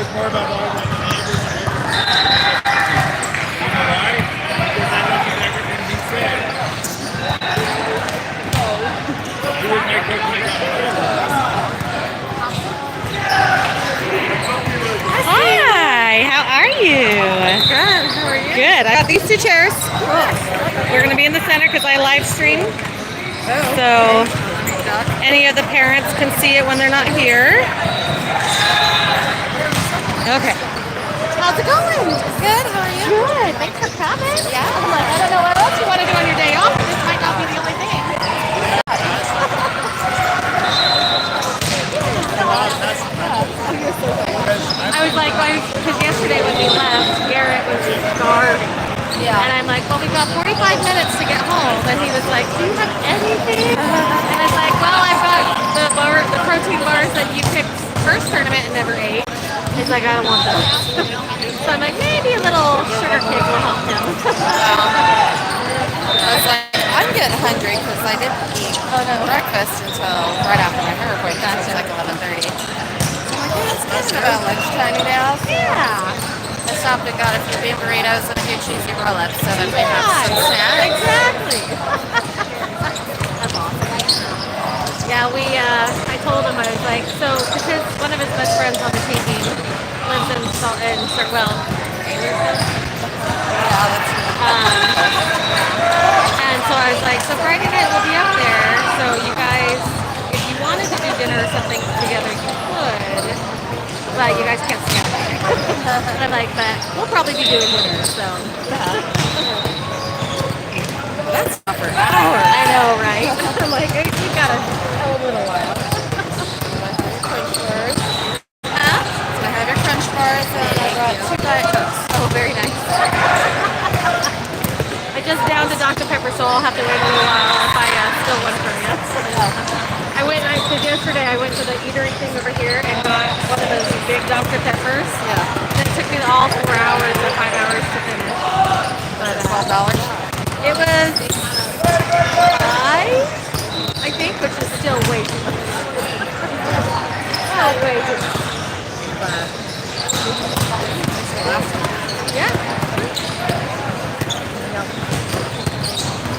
knows more about volleyball than I do. You know why? Because I listen to everything he said. He was my coach when I got volleyball. Hi, how are you? Good, how are you? Good. I got these two chairs. Cool. We're going to be in the center because I live stream. Oh. So any of the parents can see it when they're not here. Okay. How's it going? Good, how are you? Good. Thanks for coming. Yeah, I'm like, I don't know what else you want to do on your day off. This might not be the only thing. I was like, because yesterday when we left, Garrett was starving. Yeah. And I'm like, well, we've got 45 minutes to get home. And he was like, do you have anything? And I was like, well, I've got the protein bars that you picked first tournament and never ate. He's like, I don't want those. So I'm like, maybe a little sugar cake will help him. I was like, I'm getting hungry because I didn't eat breakfast until right after my hair appointment. So it was like 11:30. So I'm like, yeah, it's getting about lunchtime now. So Yeah. I stopped and got a few beef burritos and a few cheesy roll-ups so that we have some snacks. Exactly. That's awesome. Yeah, I told him, I was like, so, because one of his best friends on the team lives in Well, Yeah, that's and so I was like, so Friday night we'll be up there, so you guys, if you wanted to do dinner or something together, you could, but you guys can't stay up there. And I'm like, but we'll probably be doing dinner, so. that's not for hours. I know, right? I'm like, you got a little while. Crunch bars. Huh? So I have your crunch bars and I got 2 Diet Cokes. Oh, very nice. I just downed a Dr. Pepper, so I'll have to wait a little while if I still want from you. Because yesterday I went to the eatery thing over here and got one of those big Dr. Peppers. Yeah. And it took me all 4 hours or 5 hours to finish. But $12. it was five, I think, which is still way too much. Oh, way too much. Yeah.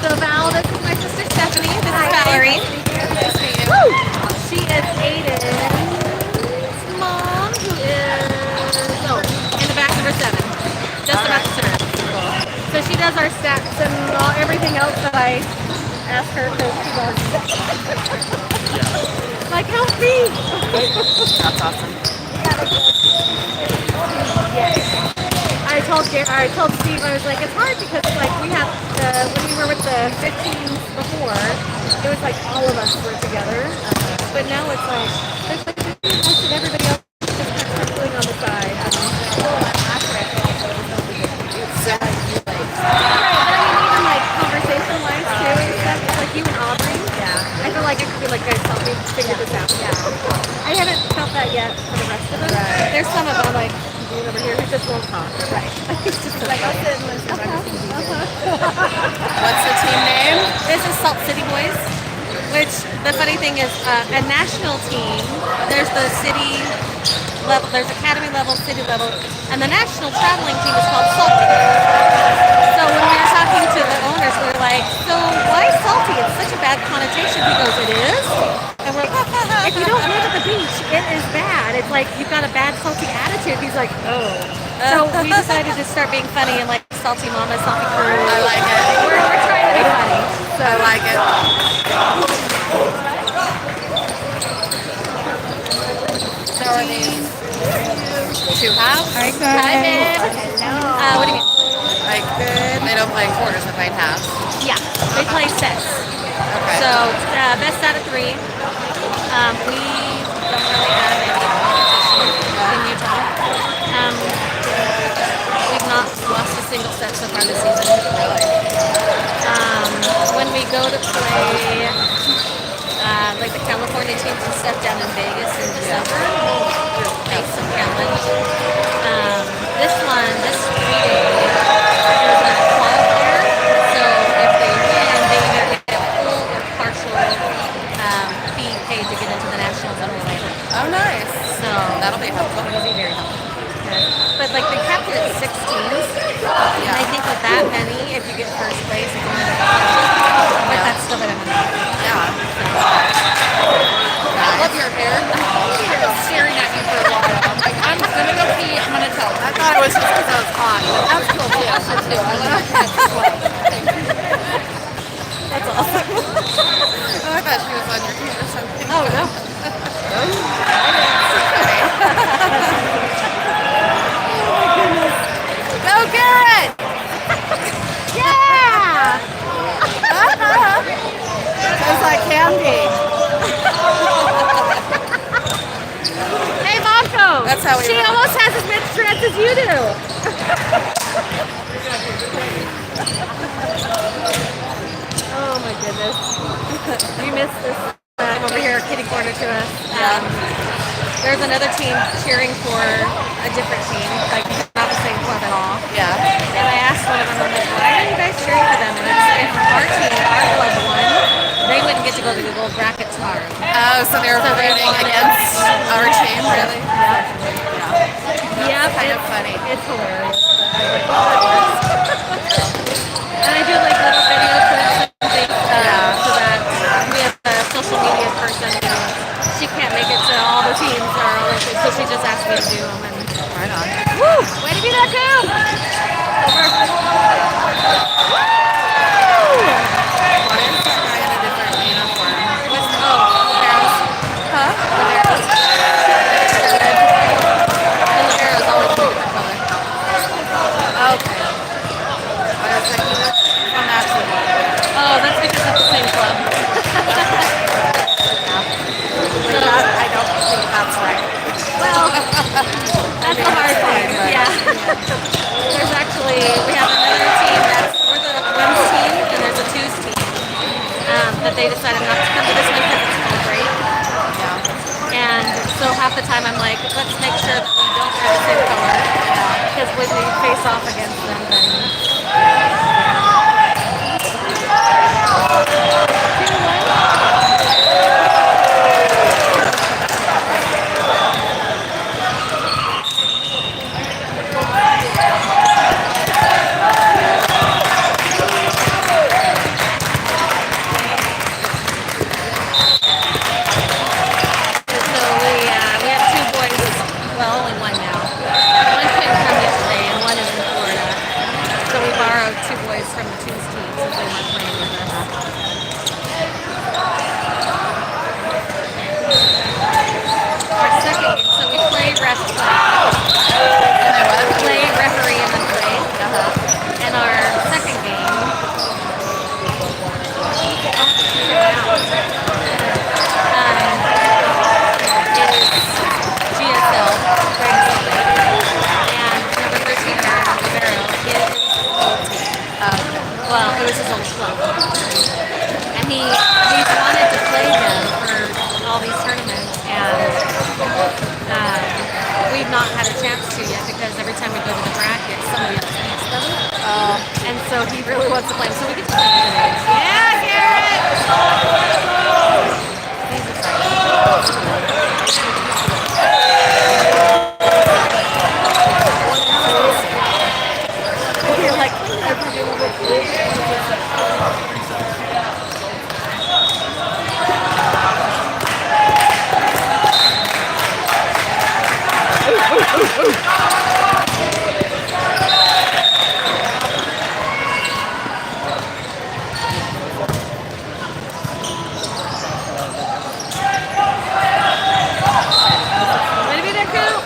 So Val, this is my sister Stephanie. This is Valerie. Nice to meet you. Woo! She is Aiden's mom, who is in the back number 7, just about to turn. So she does our stats and everything else that I ask her because she does. Like, help me! That's awesome. Yes. I told Steve, I was like, it's hard because like we have when we were with the 15s before, it was like all of us were together. But now it's like there's like us and everybody else just kind of circling on the side. So Right, but I mean even like conversation wise too and stuff. It's like you and Aubrey. yeah. I feel like it could be like, guys, help me figure this out. Yeah. I haven't felt that yet for the rest of them. Right. There's some of them like Dean over here who just won't talk. Right. He's just Like I'll sit and listen. What's the team name? This is Salt City Boys, which the funny thing is a national team. There's the city level, there's academy level, city level, and the national traveling team is called Salty. So when we were talking to the owners, we were like, so why salty? It's such a bad connotation. He goes, it is? And we're like, if you don't live at the beach, it is bad. It's like you've got a bad salty attitude. He's like, oh. So we decided to start being funny and like salty mama, salty crew. I like it. We're trying to be funny. So I like it. So are these 2 halves? Hi, babe. What do you mean? Like, they don't play quarters, they play halves. Yeah, they play sets. Okay. So best out of 3. We don't really have any competition in Utah. We've not lost a single set so far this season. Really? When we go to play like the California teams and stuff down in Vegas in December, we'll face some challenge. This 3-day is a qualifier. So if they win, they either get full or partial fee paid to get into the nationals in Orlando. Oh, nice. So That'll be helpful. it'll be very helpful. this. But like they capped it at 6 teams. And I think with that many, if you get first place, it's only like a but Yeah. that's still better than nothing. Yeah. I love your hair. I've been staring at you for a while. I'm like, I'm gonna go pee. I'm gonna tell I her. thought it was just because I was hot. That's cool too. I should too. I love that sweat. That's awesome. Oh, I thought she was on your feet or something. Oh no. Go Garrett! Yeah! Sounds like candy. Hey Monko! That's how we She roll. almost has as much strength as you do. Oh my goodness. We missed this over here, kitty corner to us. There's another team cheering for a different team, like not the same club at all. Yeah. And I asked one of them, I'm like, why are you guys cheering for them? And it's, if our team, our club won, they wouldn't get to go to the gold bracket tomorrow. Oh, so they're rooting against our team, really? Yeah, Kind of funny. It's hilarious. And I do like little video clips and things so that we have a social media person and she can't make it to all the teams or all the things, so she just asked me to do them. And Right on. woo! Way to be that cool! Why is this guy in a different uniform? What's the arrows? Huh? The arrows. They're red. And the arrows always a different color. Okay. I was like, you look unnatural. Oh, that's because it's the same club. I don't think that's right. Well, that's the hard part. Yeah. There's actually, we have another team we're the ones team and there's a twos team. That they decided not to come to this one because it's fall break. Yeah. And so half the time I'm like, let's make sure that we don't wear the same color. Because when we face off against them, then. So we have 2 boys, well only one now. One couldn't come yesterday and one is in Florida. So we borrowed 2 boys from the twos team since they weren't playing with us. Our second game, so we play ref play referee and then play. And our second game is GSL, Greg Sully, and number 13, Aaron Rivero, is old team. Well, it was his old club. And he's wanted to play them for all these tournaments, and we've not had a chance to yet because every time we go to the bracket, somebody else beats them. And so he really wants to play them, so we get to play him today. Yeah, Garrett! He's excited. You're like, way to be there, Coop!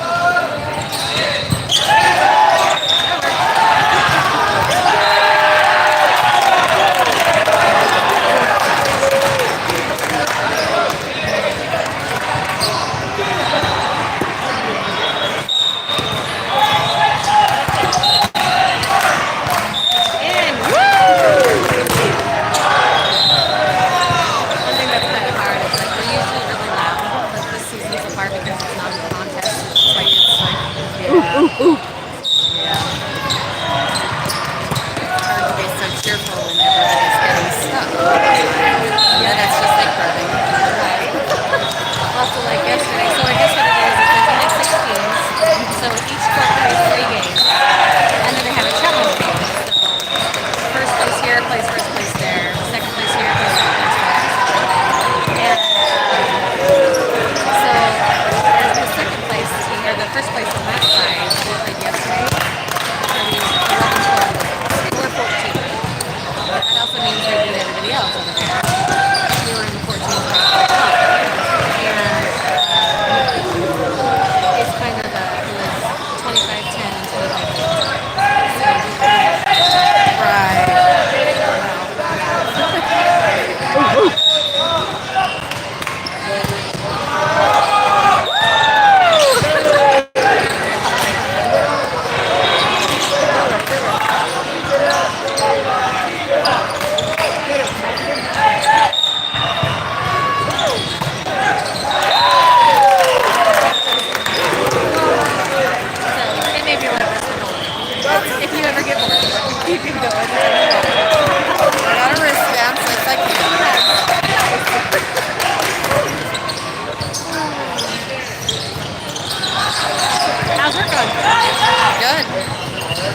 In! Woo! One thing that's kind of hard is like we're usually really loud, but this season's apart because it's not a contest. It's like Hard to be so cheerful when everybody's getting stuck. Yeah, that's just like burping. also like yesterday. So I guess what it is there's only 6 teams. So each club You can go in. I got a wristband, so it's like How's work going? good.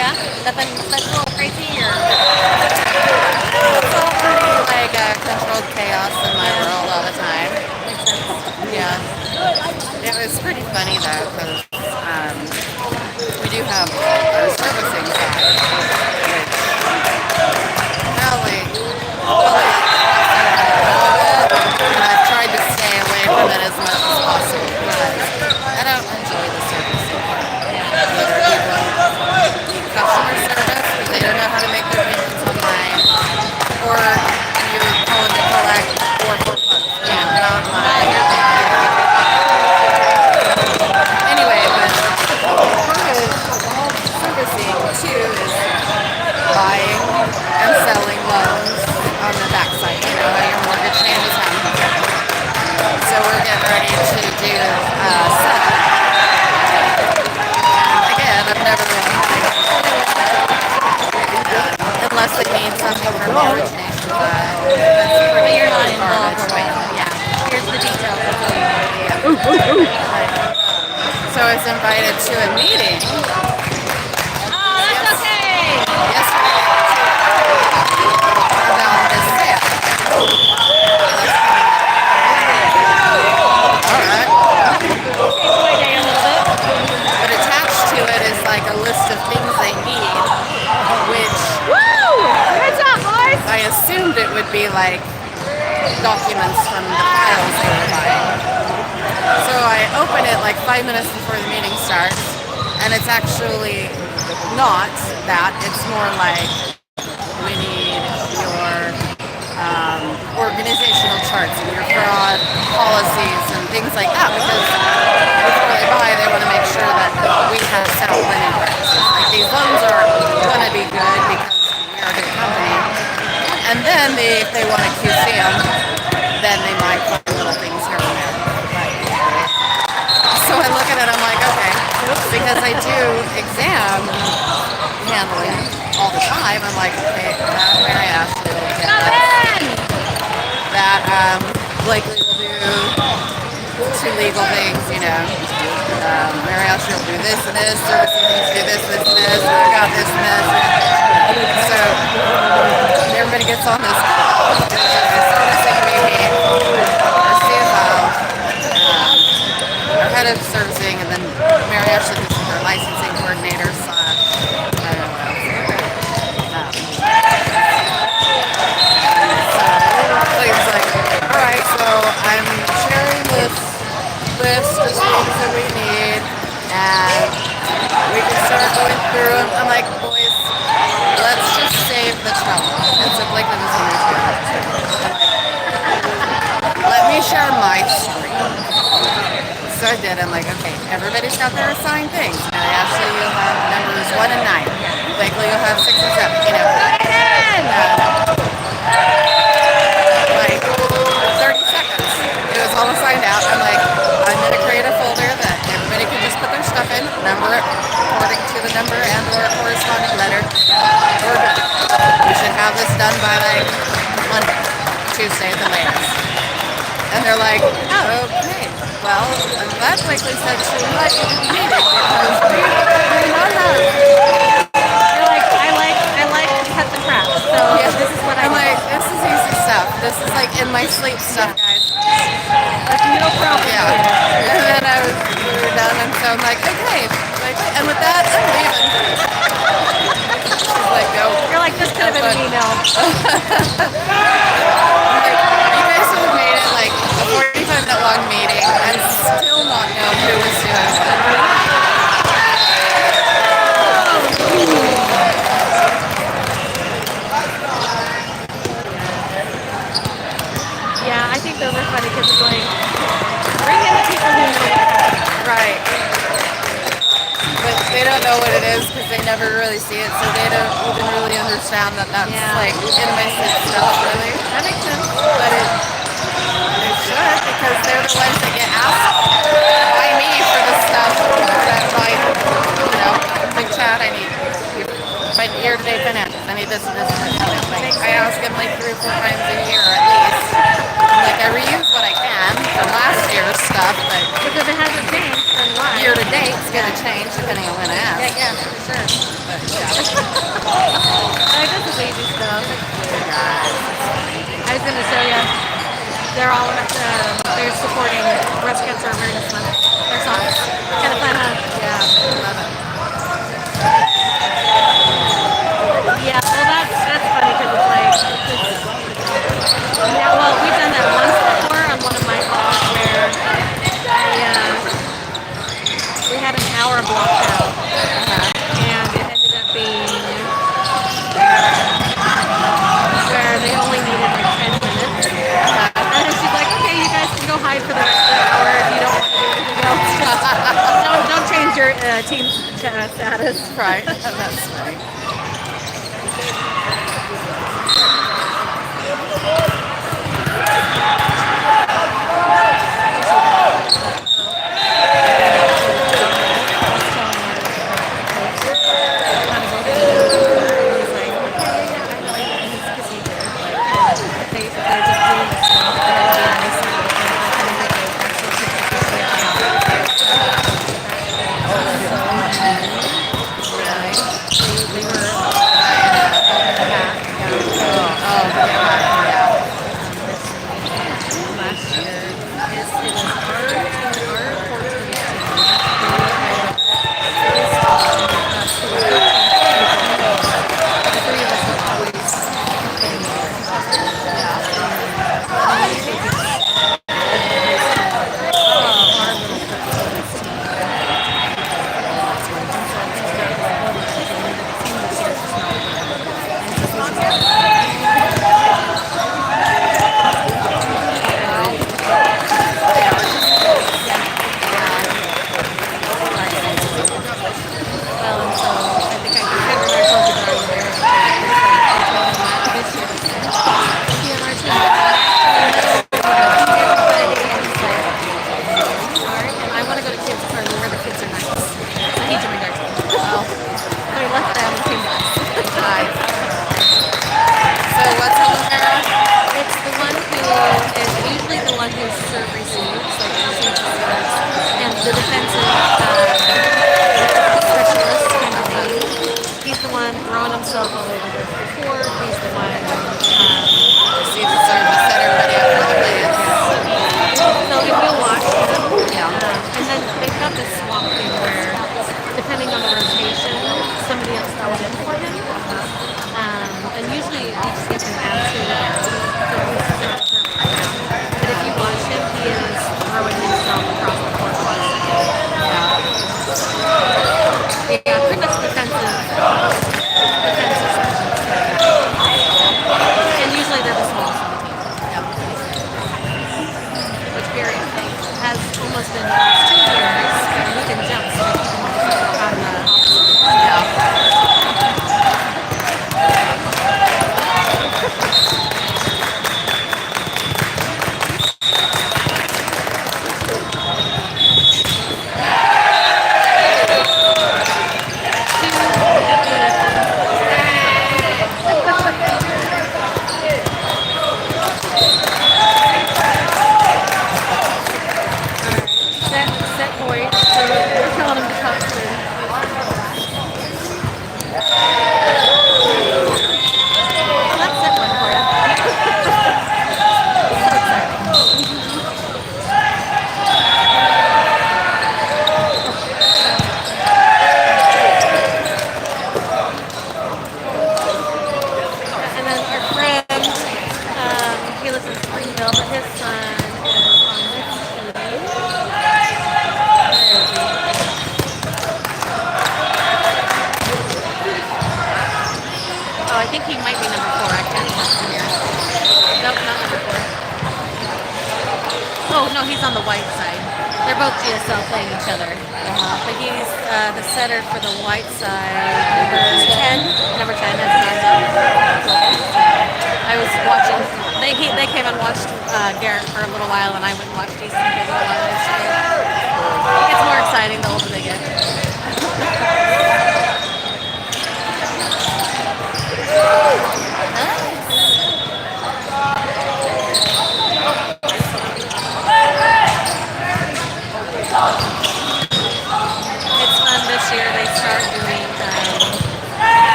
Yeah? Nothing special, crazy, or? It's all pretty like controlled chaos in my world all the time. Yeah. It was pretty funny though, because we do have our servicing side, which really, and I've tried to stay away from it as much as possible because I don't enjoy the servicing part. Either people need customer service because they don't know how to make their payments online, or you're calling to collect or for fun. Yeah, not my anyway, but part of servicing too is buying and selling loans on the backside, you know, your mortgage name is home. So we're getting ready to do setup. Again, I've never really had unless they need something from the origination side. But you're not involved with it. Yeah. Here's the details. So I was invited to a meeting Oh, that's okay. yesterday about this sale. Alright. Takes my day a little bit. But attached to it is like a list of things they need, which Woo! What's up, boys? I assumed it would be like documents from the files they were buying. So I open it like 5 minutes before the meeting starts, and it's actually not that. It's more like we need your organizational charts and your fraud policies and things like that, because before they buy, they want to make sure that we have sound lending practices. Like these loans are going to be good because we are a good company. And then if they want to QC them, then they might find little things here and there. So I look at it, I'm like, okay, because I do exam handling all the time. I'm like, okay, that Mary Ashley will get that. Blakely will do 2 legal things, you know. Mary Ashley will do this and this, servicing needs to do this, this, and this, and I got this and this. So everybody gets on this call. Servicing meeting, our CFO, our head of servicing, and then Mary Ashley is our licensing coordinator / I don't know what else. So he's like, all right, so I'm sharing this list of things that we need, and we can start going through them. I'm like, boys, let's just save the trouble. And so Blake was in there too. Let me share my screen. So I did. I'm like, okay, everybody's got their assigned things. And Ashley, you'll have numbers 1 and 9. Blakely, you'll have 6 and 7. You know, like 30 seconds. It was all assigned out. I'm like, I'm gonna create a folder that everybody can just put their stuff in, number it according to the number and or corresponding letter. We're done. We should have this done by like Monday, Tuesday at the latest. And they're like, oh, okay. Well, I'm glad Blakely said she would like you to the meeting because we not have. You're like, I like to cut the crap. So Yeah, this is what I'm do. like, this is easy stuff. This is like in my sleep stuff, guys. Like, no problem. Yeah. And then we were done, and so I'm like, okay. And with that, I'm leaving. She's like, go. You're like, this could have been an email. I'm like, you guys have made it like a 45-minute long meeting and still not know who was doing what. Yeah, I think those are funny because it's like, bring in the people who know what. Right. But they don't know what it is because they never really see it, so they don't even really understand that that's like in my sleep stuff, really. That makes sense. But it should, because they're the ones that get asked by me for the stuff that, like, you know, big chat, I need your year-to-date financials. get a change depending on when I ask. Yeah, for sure. But yeah. I just the baby stuff. I was gonna show you. They're all they're supporting breast cancer awareness month. Their songs. Kind of fun, huh? Yeah, love it. Yeah. Well, that's funny because it's like, yeah. Well, we've done that once before on one of my calls where we had an hour blocked out, and it ended up being where they only needed like 10 minutes. And then she's like, okay, you guys can go hide for the rest of the hour if you don't want to do anything else. Don't change your team status. Right. That's funny.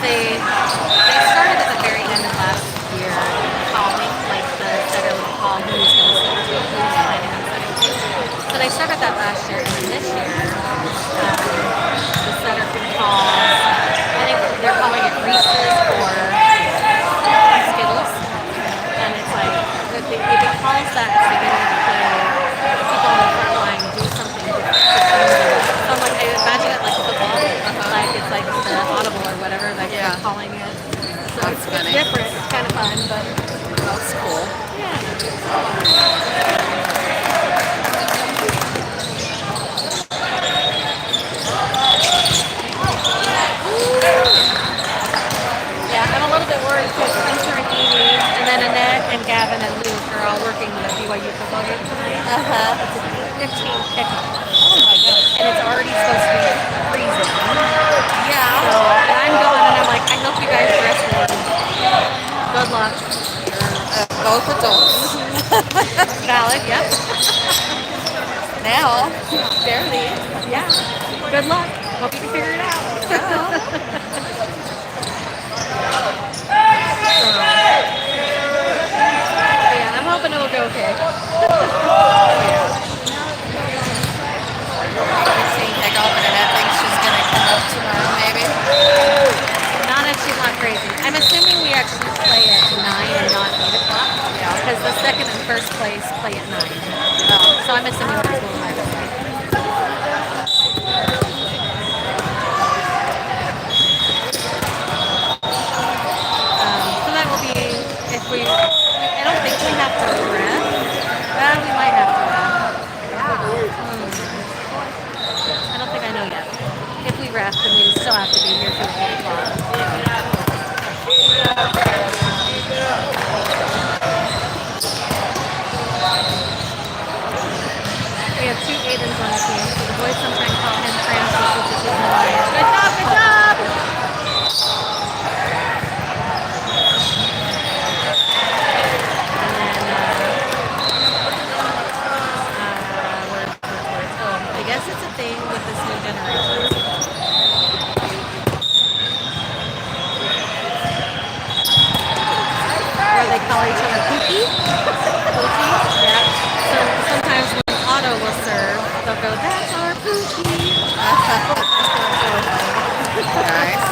they started at the very end of last year calling, like the setter would call who's going to sit to, who's planning on setting to. So they started that last year, and then this year, the setter can call, I think they're calling it Reese's or Skittles. And it's like, if it calls that at the beginning of the play, people on the front line do something to change it. So I'm like, I imagine it like football. Like it's like the audible or whatever, like they're calling it. So That's it's funny. different. It's kind of fun, but That's cool. yeah, I'm a little bit worried because Spencer and Edie, and then Annette and Gavin and Luke are all working the BYU football game tonight. It's 15 kickoff. Oh my gosh. And it's already supposed to be freezing. Yeah. So, and I'm going and I'm like, I hope you guys dress warm. Good luck. Both adults. Valid, yep. Now. Barely. Yeah. Good luck. Hope you can figure it out. Yeah, I'm hoping it'll go okay. Seeing kickoff and Annette thinks she's going to come up tomorrow maybe. Not if she's not crazy. I'm assuming we actually play at 9 and not 8 o'clock. Yeah. Because the second and first place play at 9. Oh. So I'm assuming that's what we'll have. So that will be, if we, I don't think we have to ref. We might have to ref. I don't think I know yet. If we ref, then we still have to be here till 8 o'clock. We have 2 Aidens on the team, so the boys sometimes call him Francis, which is his Hawaiian. Good job, good job! I guess it's a thing with this new generation. Where they call each other Pookie. Pookie, yeah. So sometimes when Otto will serve, they'll go, that's our Pookie. Nice.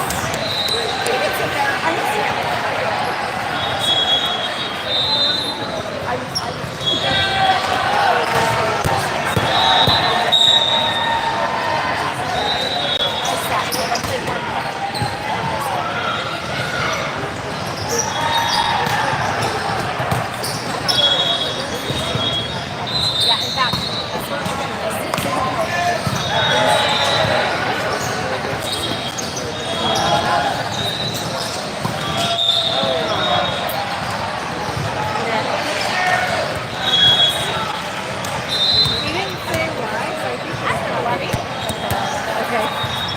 Okay.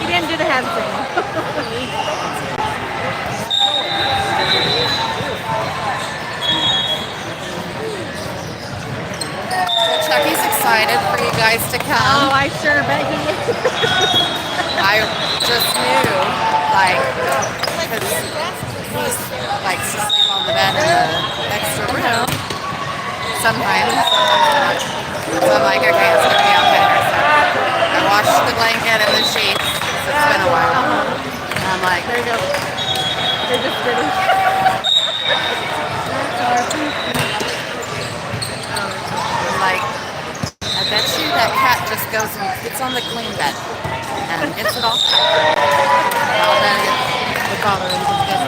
He didn't do the hamstring. Well, Chucky's excited for you guys to Oh, come. I sure bet he is. I just knew, like, because he's likes to sleep on the bed in the extra room. Sometimes not. So I'm like, okay, it's gonna be okay. So I washed the blanket and the sheets. It's been a while. And I'm like, There you go. They're just kidding. I'm like, I bet you that cat just goes and gets on the clean bed and gets it all packed. Well, then the father is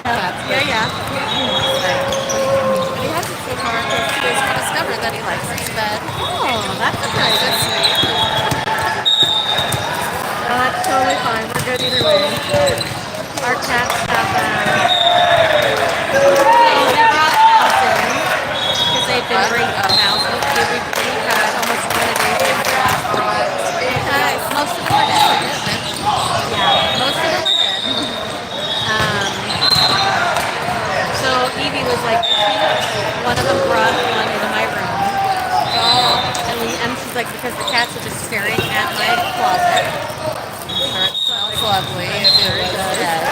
cats. Yeah, yeah. But he hasn't so far because he's discovered that he likes his bed. Oh, that's nice. It's sweet. Oh, that's totally fine. We're good either way. Our cats have, they brought a mouse in because they've been bringing a mouse. We've had almost 20 days in the last 3 weeks. Nice. Most of them are dead. Yeah, most of them are dead. So Evie was like, one of them brought one into my room. And she's like, because the cats are just staring at my closet. Sure, it smells lovely if it was dead.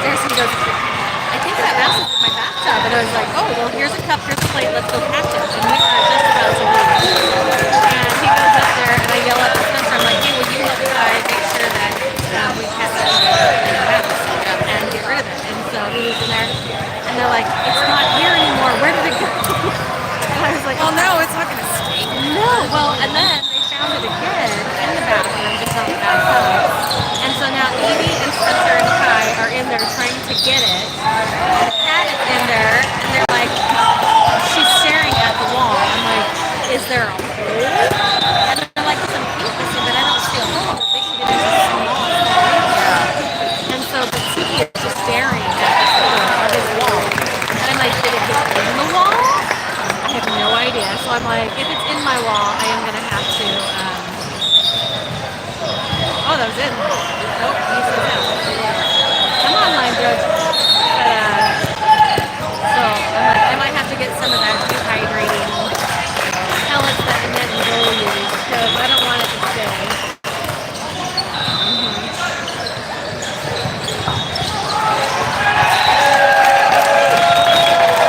downstairs and he goes, I think that mouse is in my bathtub. And I was like, oh, well, here's a cup, here's a plate, let's go catch it. And we were just about to leave. And he goes up there and I yell at the Spencer, I'm like, hey, will you help me make sure that we catch the mouse and get rid of it? And so he was in there and they're like, it's not here anymore. Where did it go? And I was like, Oh no, it's not gonna stink. no. Well, and then they found it again in the bathroom, just not the bathtub. And so now Evie and Spencer and Kai are in there trying to get it. And the cat is in there, and they're like, she's staring at the wall. I'm like, is there a hole? And they're like, it's a peep. I said, but I don't see a hole. They can get into a small hole. Yeah. And so the TV is just staring at this hole on his wall. And I'm like, did it get in the wall? I have no idea. So I'm like, if it's in my wall, I am going to have to, oh, that was it. Nope, he said no. Come on, line judge. But, so I'm like, I might have to get some of that dehydrating pellets that Annette and Joel use because I don't want it to stay.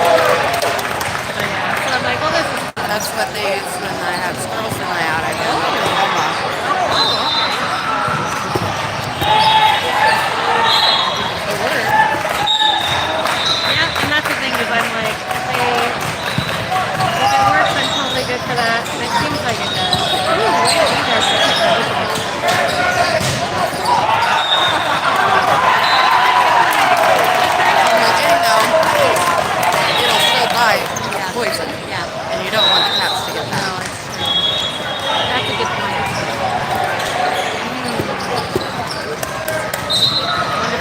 So yeah, so I'm like, well, this is That's what they use when I have squirrels in my out. I go to Oklahoma. yeah, and that's the thing is I'm like, if it works, I'm totally good for that, and it seems like it does. Ooh, wait, these are such a It'll still bite Yeah. poison, Yeah, and you don't want the cats to get no, that. it's true. That's a good point.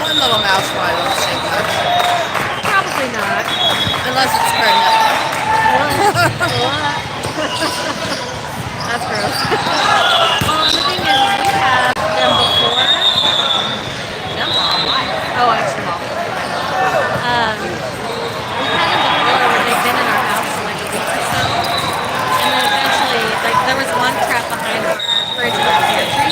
One little mouse probably won't stink much, Probably not. unless it's pregnant. That's gross. Well, and the thing is, we have them before. Them all alive. Oh, actually, all. We've had them before where they've been in our house for like a week or so, and then eventually, like there was one trap behind our fridge in our pantry,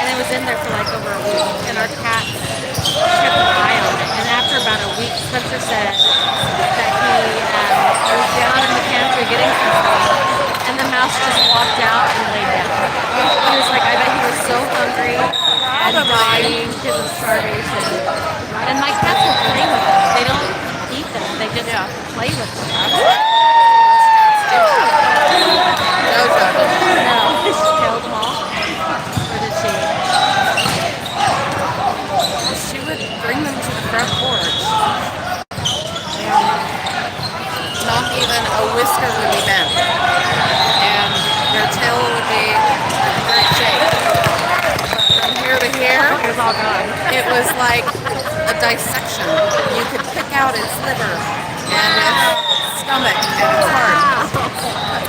and it was in there for like over a week, and our cat kept an eye on it. And after about a week, Spencer said that he was down in the pantry getting something, and the mouse just walked out and laid down. He was like, I bet he was so hungry and dying because of starvation. And my cats will play with them. They don't eat them. They just play with them. Jojo. No, she killed them all. Or did she? She would bring them to the front porch. Not even a whisker would be bent. And their tail would be in great shape. From here to here, It was all gone. it was like a dissection. You could pick out its liver and its stomach and its heart.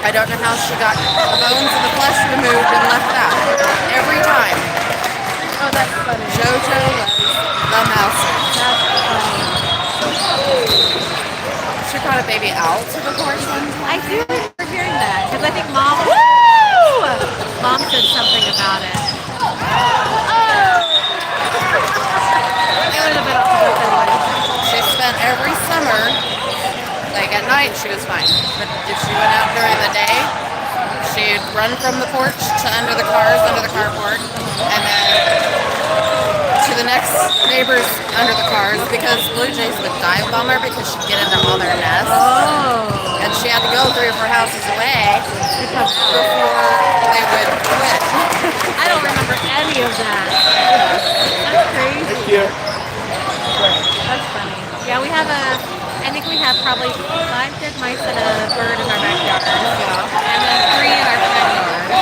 I don't know how she got the bones and the flesh removed and left that. Every time. Oh, that's funny. Jojo was the mouse. That's funny. She brought a baby out to the porch one time. I do remember hearing that because I think Mom said something about it. It would have been off the hook anyway. She spent every summer, like at night she was fine, but if she went out during the day, she'd run from the porch to under the carport, and then to the next neighbors under the cars because blue jays would dive bomb her because she'd get into all their nests. Oh. And she had to go 3 or 4 houses away before they would quit. I don't remember any of that. That's crazy. Thank you. That's funny. Yeah, we have I think we have probably 5 dead mice and a bird in our backyard. And then 3 in our front yard.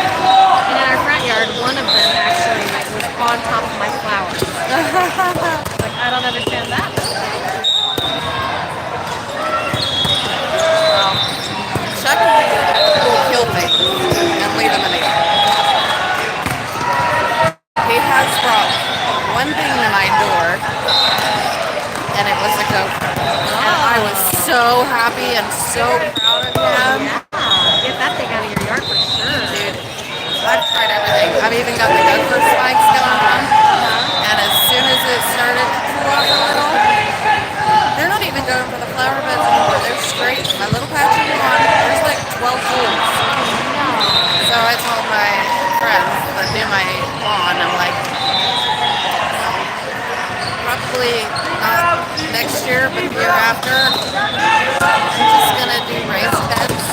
And in our front yard, one of them actually was on top of my flowers. Like, I don't understand that. Well, Chucky will kill things and leave them in the yard. He has brought one thing to my door, and it was a gopher. And I was so happy and so proud of him. Yeah, get that thing out of your yard for sure. Dude, I've tried everything. I've even got the gopher spikes going on. And as soon as it started to cool off a little, next year, but the year after, I'm just gonna do raised beds,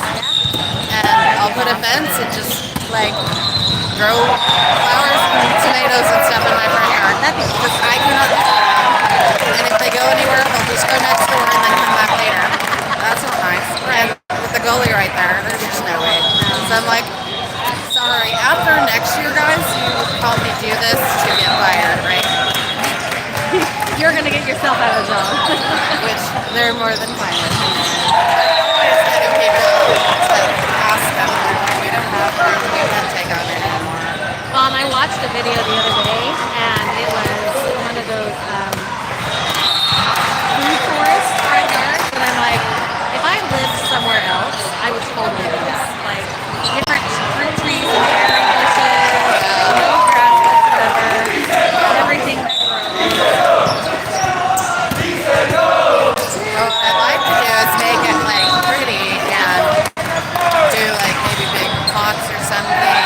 and I'll put a fence and just like grow flowers and tomatoes and stuff in my front yard. Because I cannot do that. And if they go anywhere, they'll just go next door and then come back later. That's not nice. And with the gully right there, there's just no way. So I'm like, sorry. After next year, guys, you help me do this to get fired, right? You're gonna get yourself out of a job. Which they're more than fine with. Always getting people to ask them, we don't have room, we can't take on it anymore. And I watched a video the other day, and it was one of those food forests right there. And I'm like, if I lived somewhere else, I would totally do this. Like different fruit trees and berry bushes, no grass whatsoever, everything that grows. Well, what I'd like to do is make it like pretty and do like maybe big pots or something.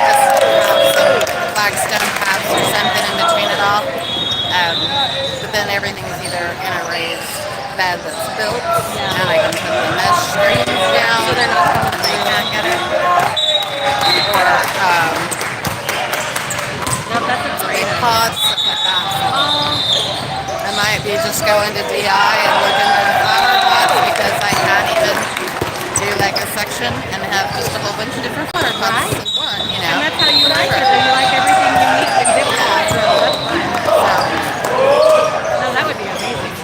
Just have some flagstone paths or something in between it all. But then everything's either in a raised bed that's built, and I can put the mesh screens down so they're not coming and they can't get it. Or That's a great big pots, stuff like that. I might be just going to DI and look into the flower pots because I can't even do like a section and have just a whole bunch of different flower pots in one, you know. And that's how you like it. You like everything unique and different. So that's fine. No, that would be amazing.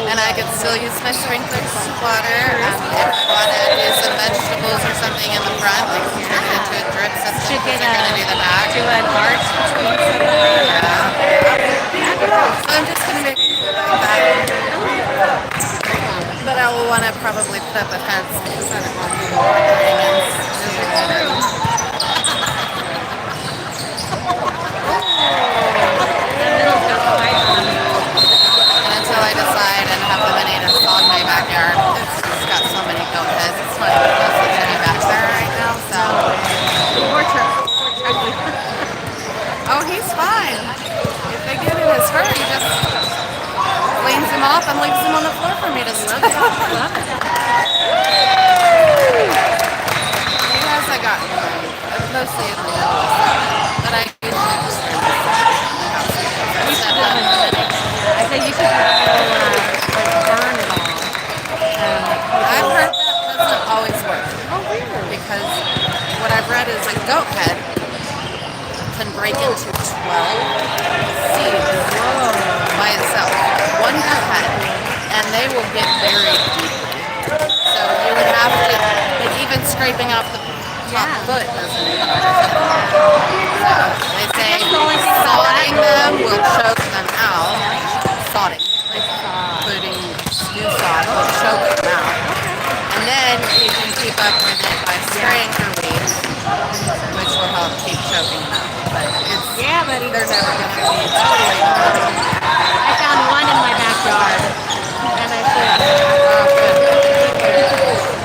And I could still use my sprinklers to water. If I want to do some vegetables or something in the front, like turn it into a drip system. Should get I'm going to do the back. do a large between So I'm just going to make it like that. But I will want to probably put up a fence because I don't want people wandering in. And until I decide and have the money to sod my backyard, it's just got so many goat heads. It's not even close to any back there right now. So, oh, he's fine. If they get in his fur, he just cleans him off and leaves him on the floor for me to smoke. Who has I got? Mostly in the nose. But I usually just turn this I said you should burn it all. I've heard that doesn't always work. Oh, really? Because what I've read is a goat head can break into 12 seeds by itself. One goat head, and they will get buried deeply. So you would have to, like even scraping off the top foot doesn't even work. So they say sodding them will choke them out. Sodding, like putting new sod will choke them out. And then you can keep up with it by spraying for weeds, which will help keep choking them out. But it's, buddy. they're never going to be totally I found one in my backyard, and I said,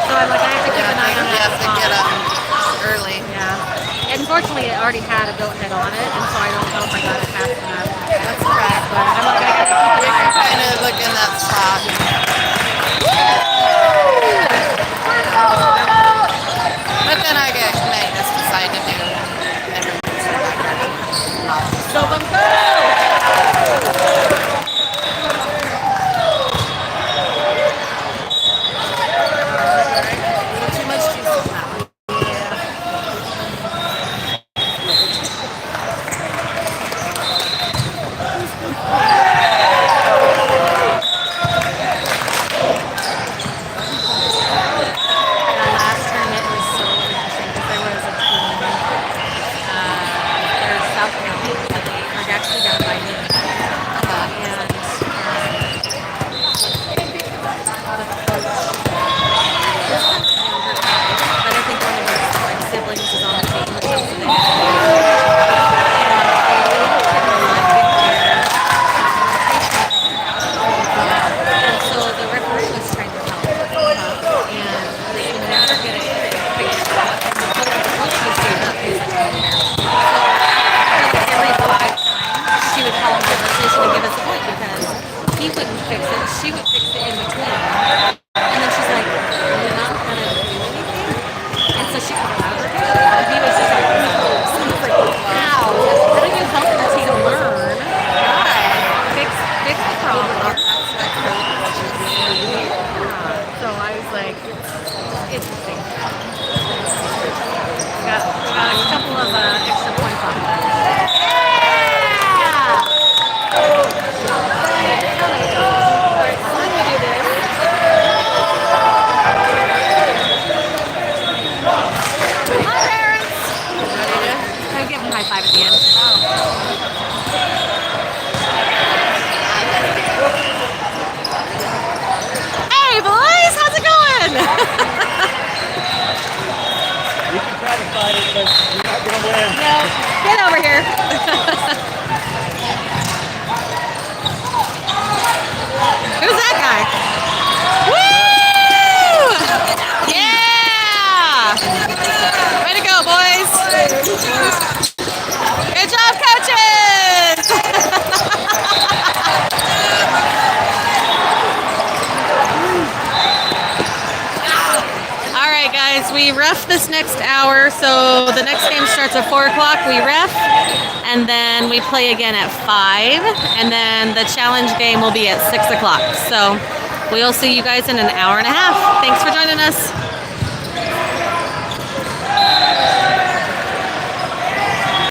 so I'm like, I have to keep an eye on you that have to get spot. them early. Yeah. Unfortunately, it already had a goat head on it, and so I don't know if I got it fast enough. That's alright. But I'm like, I gotta keep an You eye can on kind it. of look in that spot. But then I may just decide to do everything. So go! Too much juice on that one. high five at the end. Hey boys, how's it going? You can try to fight it, but you're not going to win. No, get over here. Who's that guy? Woo! Yeah! Way to go, boys! Good job, coaches! All right, guys, we ref this next hour. So the next game starts at 4 o'clock. We ref, and then we play again at 5, and then the challenge game will be at 6 o'clock. So we'll see you guys in an hour and a half. Thanks for joining us.